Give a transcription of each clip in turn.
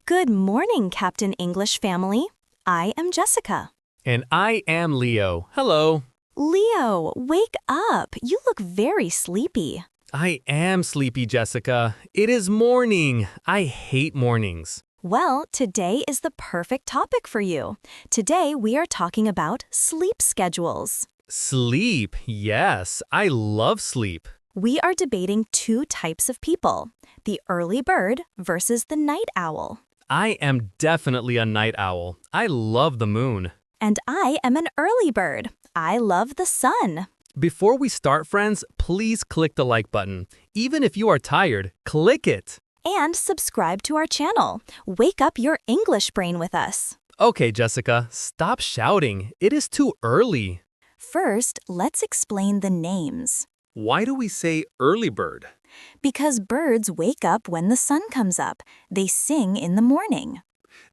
Good morning, Captain English family. I am Jessica. And I am Leo. Hello. Leo, wake up. You look very sleepy. I am sleepy, Jessica. It is morning. I hate mornings. Well, today is the perfect topic for you. Today we are talking about sleep schedules. Sleep. Yes, I love sleep. We are debating two types of people, the early bird versus the night owl. I am definitely a night owl. I love the moon. And I am an early bird. I love the sun. Before we start, friends, please click the like button. Even if you are tired, click it. And subscribe to our channel. Wake up your English brain with us. Okay, Jessica, stop shouting. It is too early. First, let's explain the names. Why do we say early bird? Because birds wake up when the sun comes up. They sing in the morning.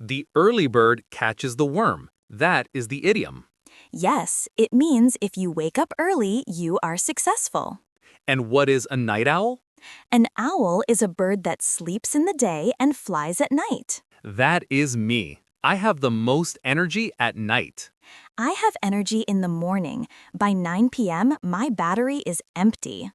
The early bird catches the worm. That is the idiom. Yes, it means if you wake up early, you are successful. And what is a night owl? An owl is a bird that sleeps in the day and flies at night. That is me. I have the most energy at night. I have energy in the morning. By 9 p.m., my battery is empty.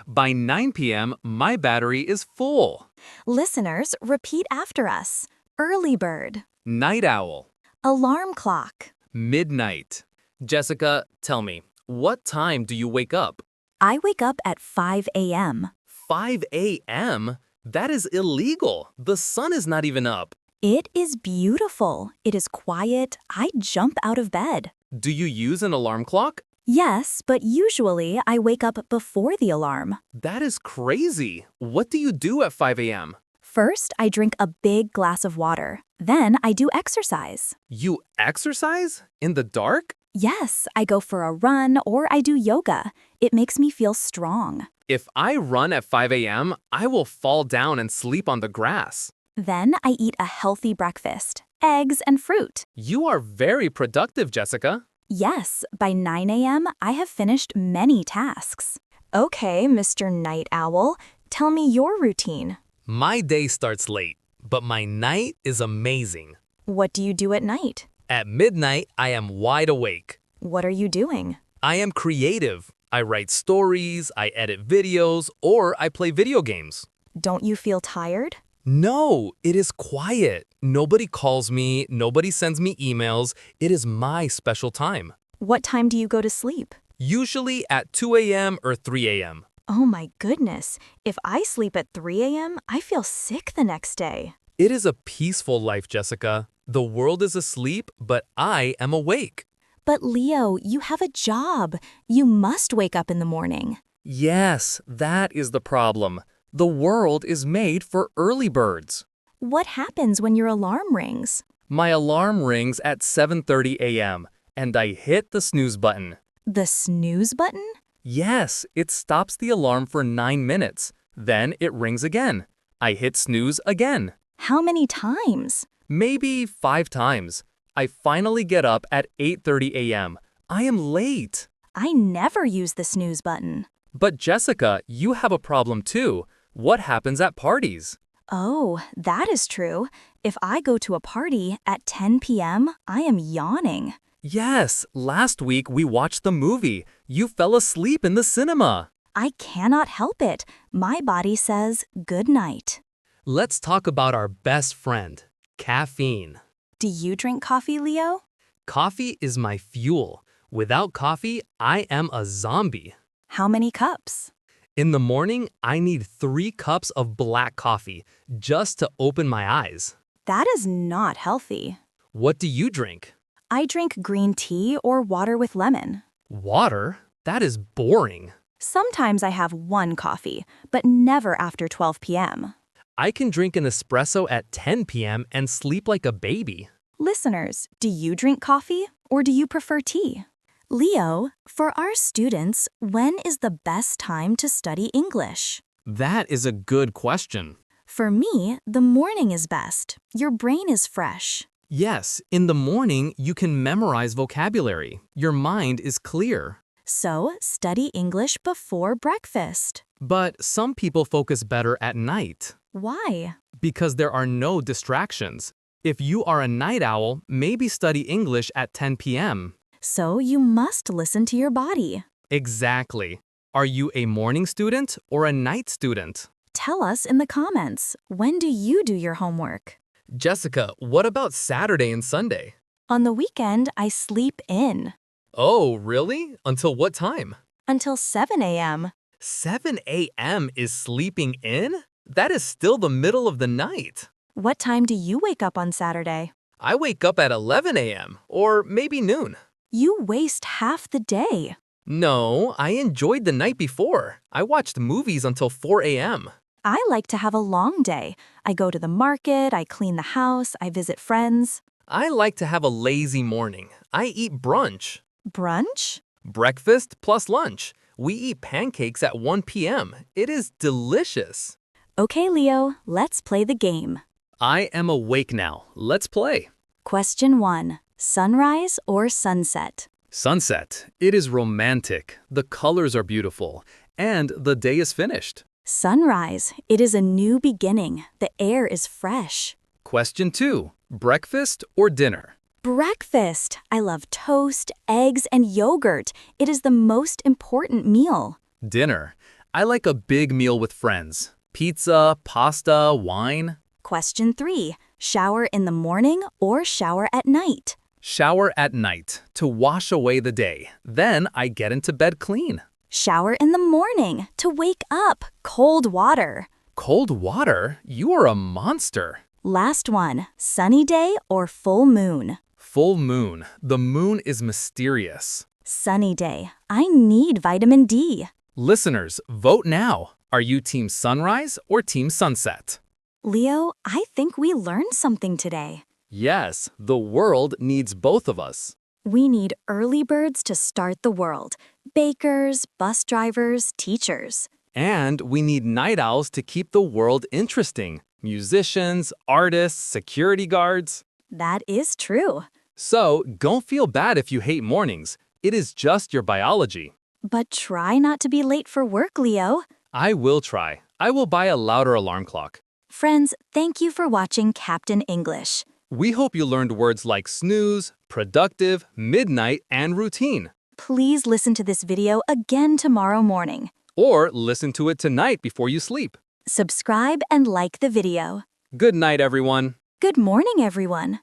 By 9 p.m., my battery is full. Listeners, repeat after us. Early bird. Night owl. Alarm clock. Midnight. Jessica, tell me, what time do you wake up? I wake up at 5 a.m. 5 a.m.? That is illegal. The sun is not even up. It is beautiful. It is quiet. I jump out of bed. Do you use an alarm clock? Yes, but usually I wake up before the alarm. That is crazy. What do you do at 5 a.m.? First, I drink a big glass of water. Then I do exercise. You exercise? In the dark? Yes, I go for a run or I do yoga. It makes me feel strong. If I run at 5 a.m., I will fall down and sleep on the grass. Then I eat a healthy breakfast, eggs and fruit. You are very productive, Jessica. Yes, by 9 a.m., I have finished many tasks. Okay, Mr. Night Owl, tell me your routine. My day starts late, but my night is amazing. What do you do at night? At midnight, I am wide awake. What are you doing? I am creative. I write stories, I edit videos, or I play video games. Don't you feel tired? No, it is quiet. Nobody calls me, nobody sends me emails. It is my special time. What time do you go to sleep? Usually at 2 a.m. or 3 a.m. Oh my goodness. If I sleep at 3 a.m., I feel sick the next day. It is a peaceful life, Jessica. The world is asleep, but I am awake. But Leo, you have a job. You must wake up in the morning. Yes, that is the problem. The world is made for early birds. What happens when your alarm rings? My alarm rings at 7:30 a.m., and I hit the snooze button. The snooze button? Yes, it stops the alarm for 9 minutes. Then it rings again. I hit snooze again. How many times? Maybe 5 times. I finally get up at 8:30 a.m. I am late. I never use the snooze button. But Jessica, you have a problem too. What happens at parties? Oh, that is true. If I go to a party at 10 p.m., I am yawning. Yes, last week we watched the movie. You fell asleep in the cinema. I cannot help it. My body says good night. Let's talk about our best friend, caffeine. Do you drink coffee, Leo? Coffee is my fuel. Without coffee, I am a zombie. How many cups? In the morning, I need 3 cups of black coffee just to open my eyes. That is not healthy. What do you drink? I drink green tea or water with lemon. Water? That is boring. Sometimes I have one coffee, but never after 12 p.m. I can drink an espresso at 10 p.m. and sleep like a baby. Listeners, do you drink coffee or do you prefer tea? Leo, for our students, when is the best time to study English? That is a good question. For me, the morning is best. Your brain is fresh. Yes, in the morning, you can memorize vocabulary. Your mind is clear. So, study English before breakfast. But some people focus better at night. Why? Because there are no distractions. If you are a night owl, maybe study English at 10 p.m. So you must listen to your body. Exactly. Are you a morning student or a night student? Tell us in the comments, when do you do your homework? Jessica, what about Saturday and Sunday? On the weekend, I sleep in. Oh, really? Until what time? Until 7 a.m. 7 a.m. is sleeping in? That is still the middle of the night. What time do you wake up on Saturday? I wake up at 11 a.m. or maybe noon. You waste half the day. No, I enjoyed the night before. I watched movies until 4 a.m. I like to have a long day. I go to the market, I clean the house, I visit friends. I like to have a lazy morning. I eat brunch. Brunch? Breakfast plus lunch. We eat pancakes at 1 p.m. It is delicious. Okay, Leo, let's play the game. I am awake now. Let's play. Question 1. Sunrise or sunset? Sunset. It is romantic. The colors are beautiful. And the day is finished. Sunrise. It is a new beginning. The air is fresh. Question 2. Breakfast or dinner? Breakfast. I love toast, eggs, and yogurt. It is the most important meal. Dinner. I like a big meal with friends. Pizza, pasta, wine. Question 3. Shower in the morning or shower at night? Shower at night to wash away the day. Then I get into bed clean. Shower in the morning to wake up. Cold water. Cold water? You are a monster. Last one. Sunny day or full moon? Full moon. The moon is mysterious. Sunny day. I need vitamin D. Listeners, vote now. Are you team sunrise or team sunset? Leo, I think we learned something today. Yes, the world needs both of us. We need early birds to start the world. Bakers, bus drivers, teachers. And we need night owls to keep the world interesting. Musicians, artists, security guards. That is true. So, don't feel bad if you hate mornings. It is just your biology. But try not to be late for work, Leo. I will try. I will buy a louder alarm clock. Friends, thank you for watching Captain English. We hope you learned words like snooze, productive, midnight, and routine. Please listen to this video again tomorrow morning. Or listen to it tonight before you sleep. Subscribe and like the video. Good night, everyone. Good morning, everyone.